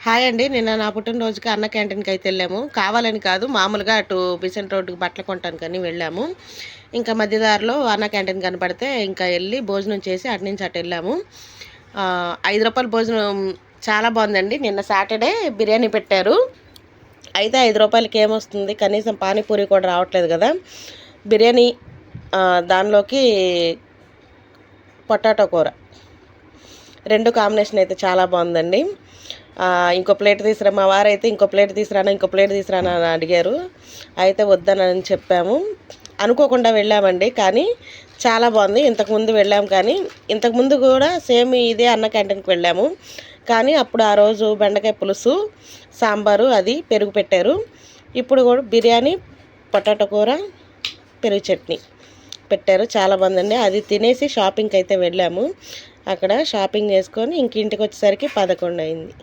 Hi అండి. నిన్న నా పుట్టినరోజుకి అన్న క్యాంటీన్‌కి అయితే వెళ్ళాము. కావాలని కాదు, మామూలుగా అటు బిసెంట్ రోడ్డుకి బట్టలు కొనటానికని వెళ్ళాము. ఇంకా మధ్య దారిలో అన్న క్యాంటీన్ కనపడితే ఇంకా వెళ్ళి భోజనం చేసి అటు నుంచి అటు వెళ్ళాము. రూ. 5 భోజనం చాలా బాగుందండి. నిన్న సాటర్డే బిర్యానీ పెట్టారు. అయితే రూ. 5కి ఏమొస్తుంది, కనీసం పానీపూరి కూడా రావట్లేదు కదా. బిర్యానీ, దానిలోకి పొటాటో కూర, 2 కాంబినేషన్ అయితే చాలా బాగుందండి. ఇంకో ప్లేట్ తీసుకురా, మా వారైతే ఇంకో ప్లేట్ తీసుకురానా అని అడిగారు. అయితే వద్దనని చెప్పాము. అనుకోకుండా వెళ్ళామండి, కానీ చాలా బాగుంది. ఇంతకుముందు వెళ్ళాము, కానీ ఇంతకుముందు కూడా సేమ్ ఇదే అన్న క్యాంటీన్కి వెళ్ళాము. కానీ అప్పుడు ఆ రోజు బెండకాయ పులుసు, సాంబారు, అది పెరుగు పెట్టారు. ఇప్పుడు కూడా బిర్యానీ, పొటాటో కూర, పెరుగు చట్నీ పెట్టారు. చాలా బాగుందండి. అది తినేసి షాపింగ్కి అయితే వెళ్ళాము. అక్కడ షాపింగ్ చేసుకొని ఇంటికి వచ్చేసరికి 11 అయింది.